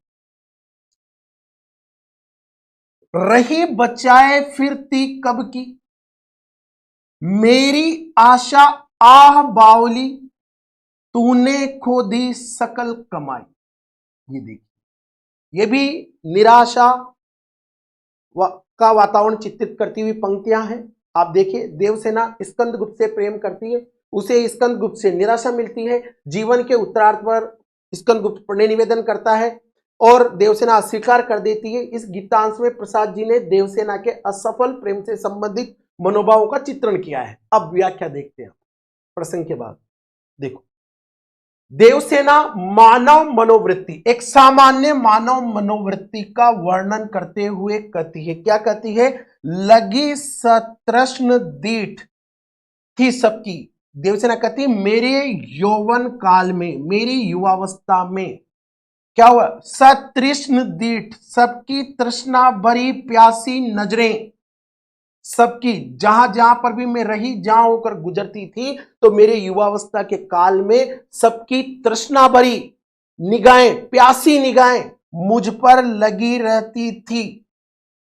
रही बचाए फिरती कब की, मेरी आशा आह बावली तूने खो दी सकल कमाई। ये देखिए ये भी निराशा का वातावरण चित्रित करती हुई पंक्तियां हैं। आप देखिए देवसेना स्कंदगुप्त से प्रेम करती है, उसे स्कंदगुप्त से निराशा मिलती है, जीवन के उत्तरार्ध पर स्कंदगुप्त प्रणय निवेदन करता है और देवसेना अस्वीकार कर देती है। इस गीतांश में प्रसाद जी ने देवसेना के असफल प्रेम से संबंधित मनोभावों का चित्रण किया है। अब व्याख्या देखते हैं प्रसंग के बाद। देखो देवसेना मानव मनोवृत्ति, एक सामान्य मानव मनोवृत्ति का वर्णन करते हुए कहती है, क्या कहती है, लगी सतृष्ण दीठ थी सबकी। देवसेना कहती है मेरे यौवन काल में, मेरी युवावस्था में क्या हुआ, सतृष्ण दीठ सबकी तृष्णा भरी प्यासी नजरें, सबकी जहां जहां पर भी मैं रही, जहां होकर गुजरती थी, तो मेरे युवावस्था के काल में सबकी तृष्णा भरी निगाहें, प्यासी निगाहें मुझ पर लगी रहती थी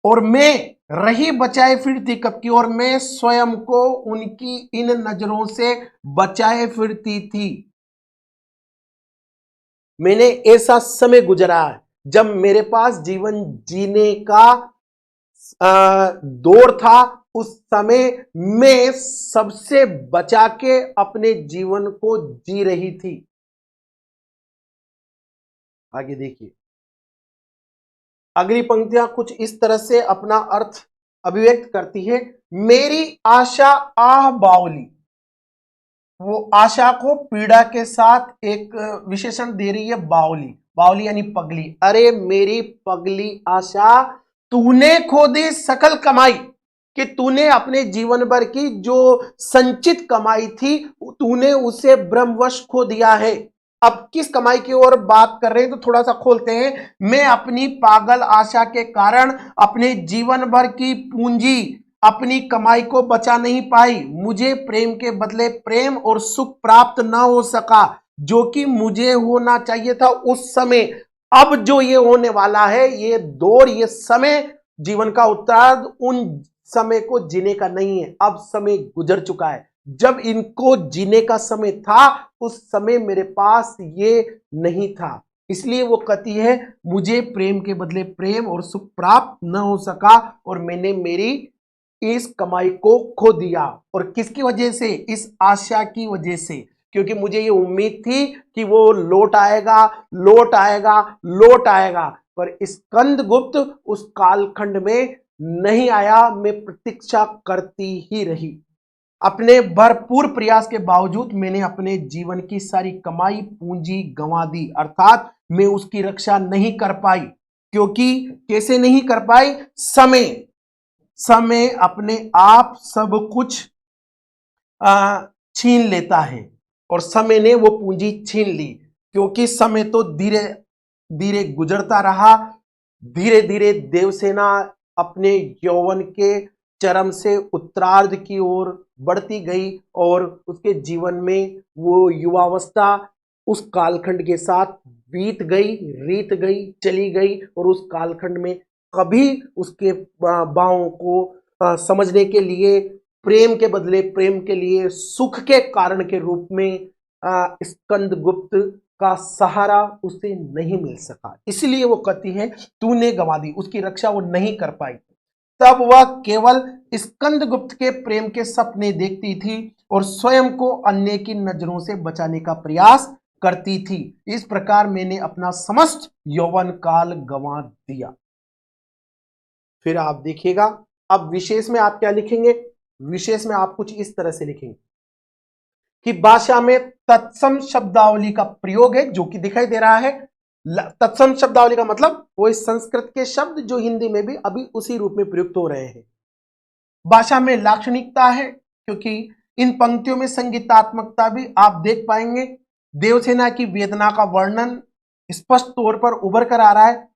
और मैं रही बचाए फिरती कब की, और मैं स्वयं को उनकी इन नजरों से बचाए फिरती थी। मैंने ऐसा समय गुजरा है जब मेरे पास जीवन जीने का दौर था। उस समय मैं सबसे बचा के अपने जीवन को जी रही थी। आगे देखिए, अगली पंक्तियां कुछ इस तरह से अपना अर्थ अभिव्यक्त करती है। मेरी आशा आह बावली, वो आशा को पीड़ा के साथ एक विशेषण दे रही है, बावली। बावली यानी पगली। अरे मेरी पगली आशा, तूने खो दी सकल कमाई, कि तूने अपने जीवन भर की जो संचित कमाई थी तूने उसे ब्रह्मवश खो दिया है। अब किस कमाई की ओर बात कर रहे हैं, तो थोड़ा सा खोलते हैं। मैं अपनी पागल आशा के कारण अपने जीवन भर की पूंजी, अपनी कमाई को बचा नहीं पाई। मुझे प्रेम के बदले प्रेम और सुख प्राप्त ना हो सका, जो कि मुझे होना चाहिए था उस समय। अब जो ये होने वाला है, ये दौर, ये समय, जीवन का उत्तरार्ध उन समय को जीने का नहीं है। अब समय गुजर चुका है। जब इनको जीने का समय था, उस समय मेरे पास ये नहीं था। इसलिए वो कहती है, मुझे प्रेम के बदले प्रेम और सुख प्राप्त न हो सका, और मैंने मेरी इस कमाई को खो दिया। और किसकी वजह से? इस आशा की वजह से, क्योंकि मुझे ये उम्मीद थी कि वो लौट आएगा, लौट आएगा, लौट आएगा। पर स्कंदगुप्त उस कालखंड में नहीं आया। मैं प्रतीक्षा करती ही रही। अपने भरपूर प्रयास के बावजूद मैंने अपने जीवन की सारी कमाई पूंजी गंवा दी, अर्थात मैं उसकी रक्षा नहीं कर पाई। क्योंकि कैसे नहीं कर पाई? समय समय अपने आप सब कुछ छीन लेता है, और समय ने वो पूंजी छीन ली। क्योंकि समय तो धीरे धीरे गुजरता रहा। धीरे धीरे देवसेना अपने यौवन के चरम से उत्तरार्ध की ओर बढ़ती गई, और उसके जीवन में वो युवावस्था उस कालखंड के साथ बीत गई, रीत गई, चली गई। और उस कालखंड में कभी उसके भावों को समझने के लिए, प्रेम के बदले प्रेम के लिए सुख के कारण के रूप में स्कंदगुप्त का सहारा उसे नहीं मिल सका। इसलिए वो कहती है, तूने गंवा दी, उसकी रक्षा वो नहीं कर पाई। तब वह केवल स्कंदगुप्त के प्रेम के सपने देखती थी और स्वयं को अन्य की नजरों से बचाने का प्रयास करती थी। इस प्रकार मैंने अपना समस्त यौवन काल गंवा दिया। फिर आप देखिएगा, अब विशेष में आप क्या लिखेंगे? विशेष में आप कुछ इस तरह से लिखेंगे कि भाषा में तत्सम शब्दावली का प्रयोग है, जो कि दिखाई दे रहा है। तत्सम शब्दावली का मतलब वो संस्कृत के शब्द जो हिंदी में भी अभी उसी रूप में प्रयुक्त हो रहे हैं। भाषा में लाक्षणिकता है, क्योंकि इन पंक्तियों में संगीतात्मकता भी आप देख पाएंगे। देवसेना की वेदना का वर्णन स्पष्ट तौर पर उभर कर आ रहा है।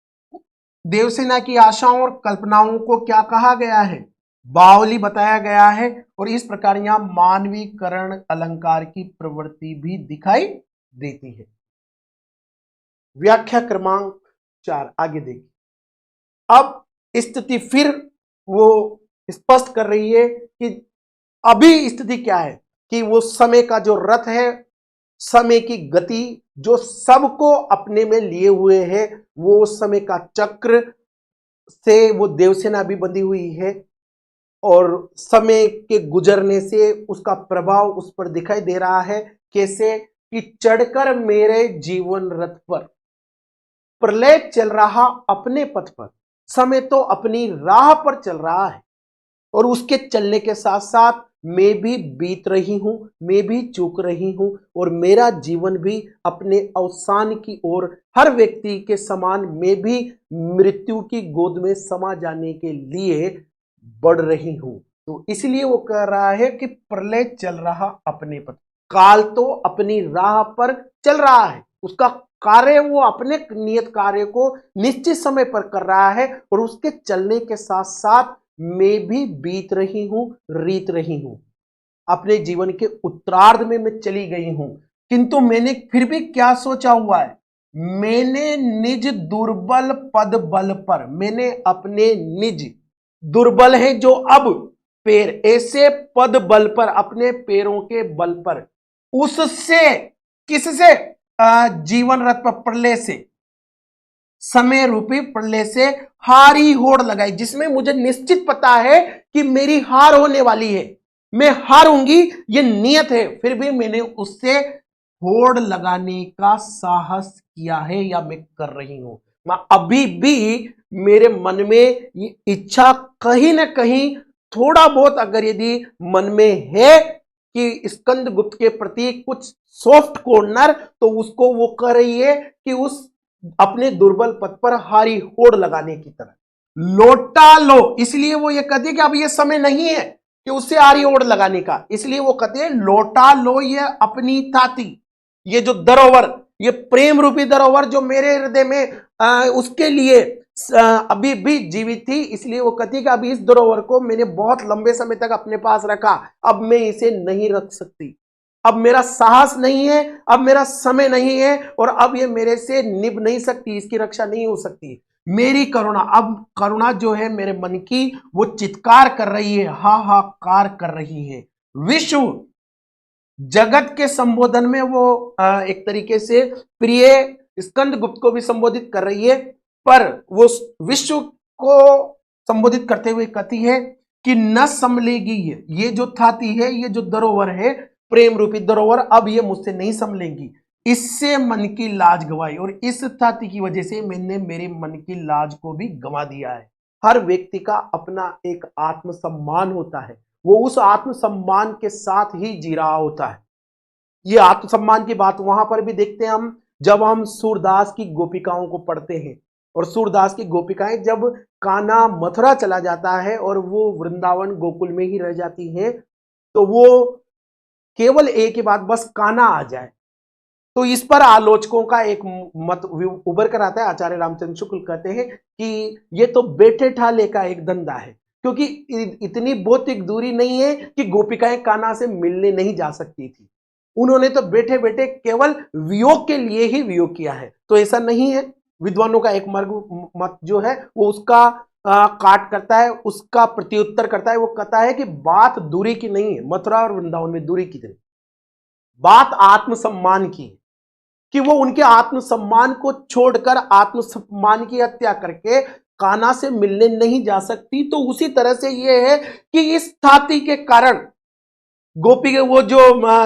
देवसेना की आशाओं और कल्पनाओं को क्या कहा गया है? बावली बताया गया है। और इस प्रकार यहां मानवीकरण अलंकार की प्रवृत्ति भी दिखाई देती है। व्याख्या क्रमांक 4, आगे देखिए। अब स्थिति फिर वो स्पष्ट कर रही है कि अभी स्थिति क्या है, कि वो समय का जो रथ है, समय की गति जो सबको अपने में लिए हुए है, वो समय का चक्र से वो देवसेना भी बंधी हुई है, और समय के गुजरने से उसका प्रभाव उस पर दिखाई दे रहा है। कैसे? कि चढ़कर मेरे जीवन रथ पर प्रलय चल रहा अपने पथ पर, समय तो अपनी राह पर चल रहा है, और उसके चलने के साथ साथ मैं भी बीत रही हूं, मैं भी चूक रही हूं, और मेरा जीवन भी अपने अवसान की ओर हर व्यक्ति के समान मैं भी मृत्यु की गोद में समा जाने के लिए बढ़ रही हूं। तो इसलिए वो कह रहा है कि प्रलय चल रहा अपने पथ। काल तो अपनी राह पर चल रहा है, उसका कार्य वो अपने नियत कार्य को निश्चित समय पर कर रहा है, और उसके चलने के साथ साथ मैं भी बीत रही हूं, रीत रही हूं। अपने जीवन के उत्तरार्ध में मैं चली गई हूं। किंतु मैंने फिर भी क्या सोचा हुआ है? मैंने निज दुर्बल पद बल पर, मैंने अपने निज दुर्बल हैं जो अब पैर ऐसे पद बल पर, अपने पैरों के बल पर, उससे, किससे, जीवन रथ पर प्रलय से, समय रूपी प्रलय से हारी होड़ लगाई, जिसमें मुझे निश्चित पता है कि मेरी हार होने वाली है, मैं हारूंगी, ये नियत है, फिर भी मैंने उससे होड़ लगाने का साहस किया है या मैं कर रही हूं। मैं अभी भी मेरे मन में ये इच्छा कहीं ना कहीं थोड़ा बहुत अगर यदि मन में है कि स्कंद गुप्त के प्रति कुछ सॉफ्ट कॉर्नर, तो उसको वो कर रही है कि उस अपने दुर्बल पद पर हारी होड़ लगाने की तरह लौटा लो। इसलिए वो ये कहती है कि अब ये समय नहीं है कि उससे हारी होड़ लगाने का, इसलिए वो कहते हैं लौटा लो ये अपनी ताती, ये जो धरोहर, ये प्रेम रूपी धरोहर जो मेरे हृदय में उसके लिए अभी भी जीवित थी, इसलिए वो कहती है कि अभी इस धरोहर को मैंने बहुत लंबे समय तक अपने पास रखा, अब मैं इसे नहीं रख सकती, अब मेरा साहस नहीं है, अब मेरा समय नहीं है, और अब ये मेरे से निभ नहीं सकती, इसकी रक्षा नहीं हो सकती। मेरी करुणा, अब करुणा जो है मेरे मन की वो चित्कार कर रही है, हाहाकार कर रही है। विश्व जगत के संबोधन में वो एक तरीके से प्रिय स्कंद गुप्त को भी संबोधित कर रही है, पर वो विश्व को संबोधित करते हुए कहती है कि न संभलेगी ये जो थाती है, ये जो धरोहर है, प्रेम रूपी धरोहर, अब ये मुझसे नहीं संभलेगी, इससे मन की लाज गंवाई, और इस थाती की वजह से मैंने मेरे मन की लाज को भी गंवा दिया है। हर व्यक्ति का अपना एक आत्मसम्मान होता है, वो उस आत्मसम्मान के साथ ही जी रहा होता है। ये आत्मसम्मान की बात वहां पर भी देखते हैं हम, जब हम सूरदास की गोपिकाओं को पढ़ते हैं, और सूरदास की गोपिकाएं जब कान्हा मथुरा चला जाता है और वो वृंदावन गोकुल में ही रह जाती हैं, तो वो केवल एक ही बात, बस कान्हा आ जाए। तो इस पर आलोचकों का एक मत उभर कर आता है। आचार्य रामचंद्र शुक्ल कहते हैं कि ये तो बैठे ठाले का एक धंधा है, क्योंकि इतनी भौतिक दूरी नहीं है कि गोपिकाएं कान्हा से मिलने नहीं जा सकती थी, उन्होंने तो बैठे बैठे केवल वियोग के लिए ही वियोग किया है। तो ऐसा नहीं है, विद्वानों का एक मार्ग मत जो है वो उसका काट करता है, उसका प्रत्युत्तर करता है, वो कहता है कि बात दूरी की नहीं है, मथुरा और वृंदावन में दूरी की नहीं, बात आत्मसम्मान की है, कि वो उनके आत्मसम्मान को छोड़कर आत्मसम्मान की हत्या करके कान्हा से मिलने नहीं जा सकती। तो उसी तरह से ये है कि इस थाती के कारण गोपी के वो जो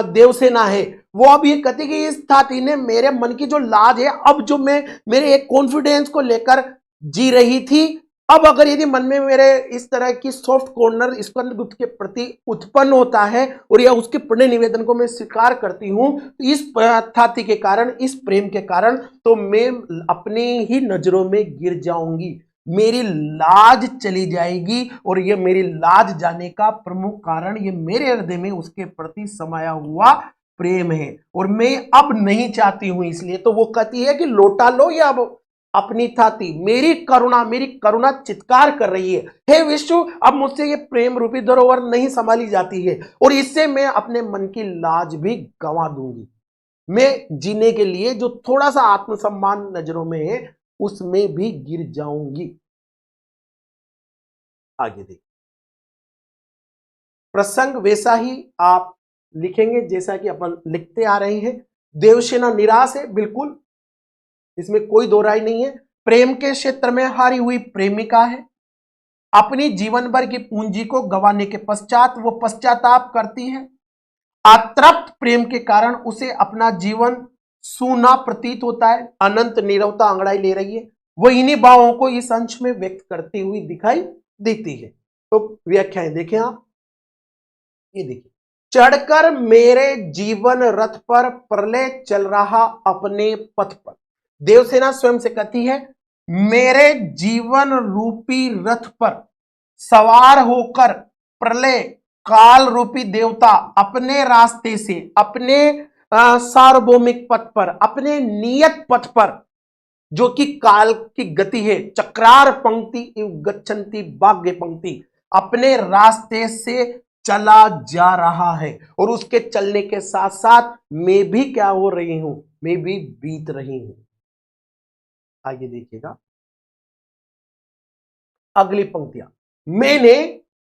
देवसेना है, वो अब ये कहती कि इस थाती ने मेरे मन की जो लाज है, अब जो मैं मेरे एक कॉन्फिडेंस को लेकर जी रही थी, अब अगर यदि मन में मेरे इस तरह की सॉफ्ट कॉर्नर स्कंद गुप्त के प्रति उत्पन्न होता है और या उसके प्रणय निवेदन को मैं स्वीकार करती हूं, तो इस थाती के कारण, इस प्रेम के कारण, तो मैं अपनी ही नजरों में गिर जाऊंगी, मेरी लाज चली जाएगी, और ये मेरी लाज जाने का प्रमुख कारण ये मेरे हृदय में उसके प्रति समाया हुआ प्रेम है, और मैं अब नहीं चाहती हूं। इसलिए तो वो कहती है कि लौटा लो या अब अपनी थाती, मेरी करुणा चित्कार कर रही है, हे विश्व, अब मुझसे ये प्रेम रूपी धरोहर नहीं संभाली जाती है, और इससे मैं अपने मन की लाज भी गंवा दूंगी, मैं जीने के लिए जो थोड़ा सा आत्मसम्मान नजरों में है उसमें भी गिर जाऊंगी। आगे देखिए, प्रसंग वैसा ही आप लिखेंगे जैसा कि अपन लिखते आ रहे हैं। देवसेना निराश है, बिल्कुल, इसमें कोई दो राय नहीं है। प्रेम के क्षेत्र में हारी हुई प्रेमिका है, अपनी जीवन भर की पूंजी को गंवाने के पश्चात वो पश्चाताप करती है, अतृप्त प्रेम के कारण उसे अपना जीवन सूना प्रतीत होता है, अनंत नीरवता अंगड़ाई ले रही है, वो इन्हीं भावों को इस अंश में व्यक्त करती हुई दिखाई देती है। तो व्याख्याएं देखें आप, ये देखिए, चढ़कर मेरे जीवन रथ पर प्रलय चल रहा अपने पथ पर, देवसेना स्वयं से कहती है, मेरे जीवन रूपी रथ पर सवार होकर प्रलय काल रूपी देवता अपने रास्ते से, अपने सार्वभौमिक पथ पर, अपने नियत पथ पर, जो कि काल की गति है, चक्रार पंक्ति गच्छन्ति भाग्य पंक्ति, अपने रास्ते से चला जा रहा है, और उसके चलने के साथ साथ मैं भी क्या हो रही हूं, मैं भी बीत रही हूं। आगे देखिएगा अगली पंक्तियां, मैंने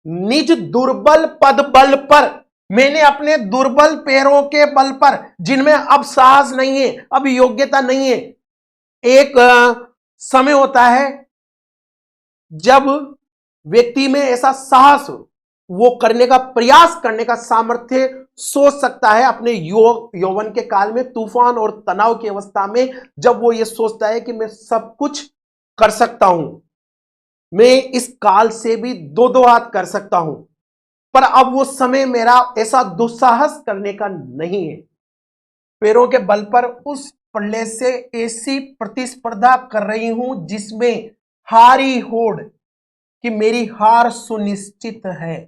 निज दुर्बल पद बल पर, मैंने अपने दुर्बल पैरों के बल पर, जिनमें अब साहस नहीं है, अब योग्यता नहीं है। एक समय होता है जब व्यक्ति में ऐसा साहस, वो करने का प्रयास करने का सामर्थ्य सोच सकता है अपने यौवन के काल में, तूफान और तनाव की अवस्था में, जब वो ये सोचता है कि मैं सब कुछ कर सकता हूं, मैं इस काल से भी दो दो हाथ कर सकता हूं। पर अब वो समय मेरा ऐसा दुस्साहस करने का नहीं है। पैरों के बल पर उस प्रलय से ऐसी प्रतिस्पर्धा कर रही हूं जिसमें हारी होड़ कि मेरी हार सुनिश्चित है।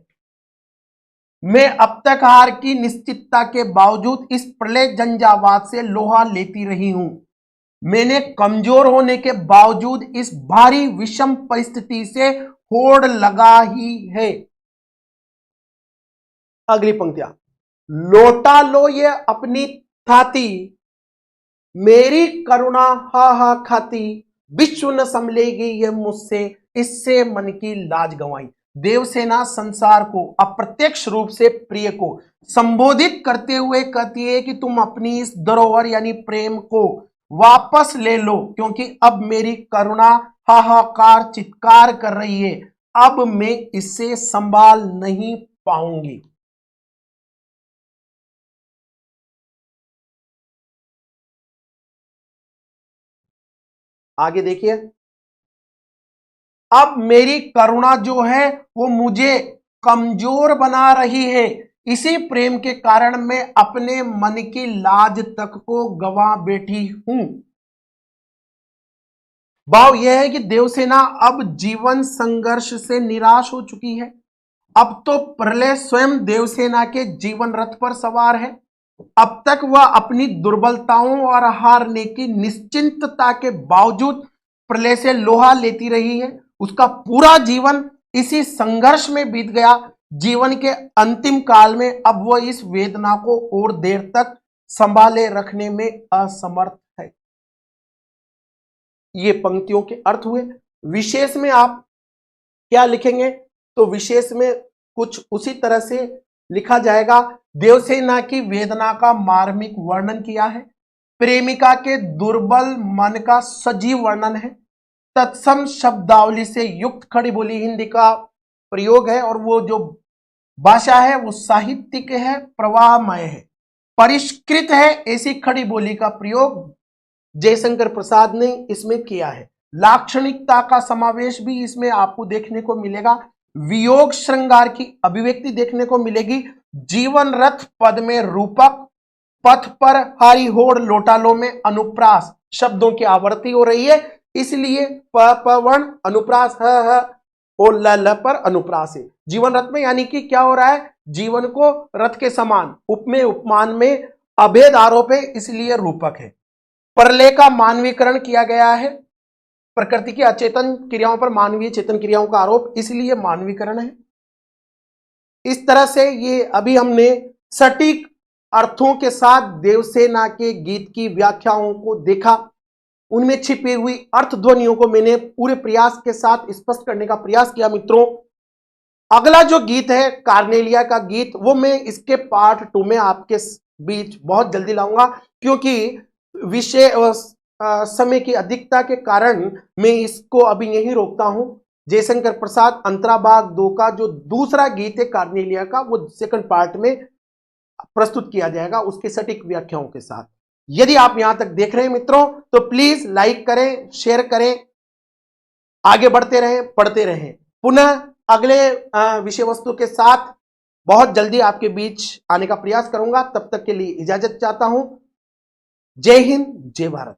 मैं अब तक हार की निश्चितता के बावजूद इस प्रलय झंझावात से लोहा लेती रही हूं। मैंने कमजोर होने के बावजूद इस भारी विषम परिस्थिति से होड़ लगा ही है। अगली पंक्तियां, लौटा लो ये अपनी थाती, मेरी करुणा हा हा खाती, विश्व न संभलेगी ये मुझसे, इससे मन की लाज गंवाई। देवसेना संसार को अप्रत्यक्ष रूप से प्रिय को संबोधित करते हुए कहती है कि तुम अपनी इस धरोहर यानी प्रेम को वापस ले लो, क्योंकि अब मेरी करुणा हाहाकार चित्कार कर रही है, अब मैं इसे संभाल नहीं पाऊंगी। आगे देखिए, अब मेरी करुणा जो है वो मुझे कमजोर बना रही है, इसी प्रेम के कारण मैं अपने मन की लाज तक को गंवा बैठी हूं। भाव यह है कि देवसेना अब जीवन संघर्ष से निराश हो चुकी है। अब तो प्रलय स्वयं देवसेना के जीवन रथ पर सवार है। अब तक वह अपनी दुर्बलताओं और हारने की निश्चिंतता के बावजूद प्रलय से लोहा लेती रही है। उसका पूरा जीवन इसी संघर्ष में बीत गया। जीवन के अंतिम काल में अब वह इस वेदना को और देर तक संभाले रखने में असमर्थ है। ये पंक्तियों के अर्थ हुए। विशेष में आप क्या लिखेंगे, तो विशेष में कुछ उसी तरह से लिखा जाएगा। देवसेना की वेदना का मार्मिक वर्णन किया है, प्रेमिका के दुर्बल मन का सजीव वर्णन है, तत्सम शब्दावली से युक्त खड़ी बोली हिंदी का प्रयोग है, और वो जो भाषा है वो साहित्यिक है, प्रवाहमय है, परिष्कृत है। ऐसी खड़ी बोली का प्रयोग जयशंकर प्रसाद ने इसमें किया है। लाक्षणिकता का समावेश भी इसमें आपको देखने को मिलेगा। वियोग श्रृंगार की अभिव्यक्ति देखने को मिलेगी। जीवन रथ पद में रूपक, पथ पर हारी होड़, लोटालो में अनुप्रास शब्दों की आवर्ती हो रही है, इसलिए पवन अनुप्रास ह और ल पर अनुप्रास है। जीवन रथ में यानी कि क्या हो रहा है, जीवन को रथ के समान उपमेय उपमान में अभेद आरोप है, इसलिए रूपक है। प्रलय का मानवीकरण किया गया है, प्रकृति की अचेतन क्रियाओं पर मानवीय चेतन क्रियाओं का आरोप, इसलिए मानवीकरण है। इस तरह से ये अभी हमने सटीक अर्थों के साथ देवसेना के गीत की व्याख्याओं को देखा। उनमें छिपी हुई अर्थ ध्वनियों को मैंने पूरे प्रयास के साथ स्पष्ट करने का प्रयास किया। मित्रों, अगला जो गीत है कार्नेलिया का गीत, वो मैं इसके पार्ट 2 में आपके बीच बहुत जल्दी लाऊंगा, क्योंकि विषय समय की अधिकता के कारण मैं इसको अभी यहीं रोकता हूं। जयशंकर प्रसाद अंतराभाग 2 का जो दूसरा गीत है कार्नेलिया का, वो सेकंड पार्ट में प्रस्तुत किया जाएगा उसके सटीक व्याख्याओं के साथ। यदि आप यहां तक देख रहे हैं मित्रों, तो प्लीज लाइक करें, शेयर करें, आगे बढ़ते रहें, पढ़ते रहें। पुनः अगले विषय वस्तु के साथ बहुत जल्दी आपके बीच आने का प्रयास करूंगा। तब तक के लिए इजाजत चाहता हूं। जय हिंद, जय भारत।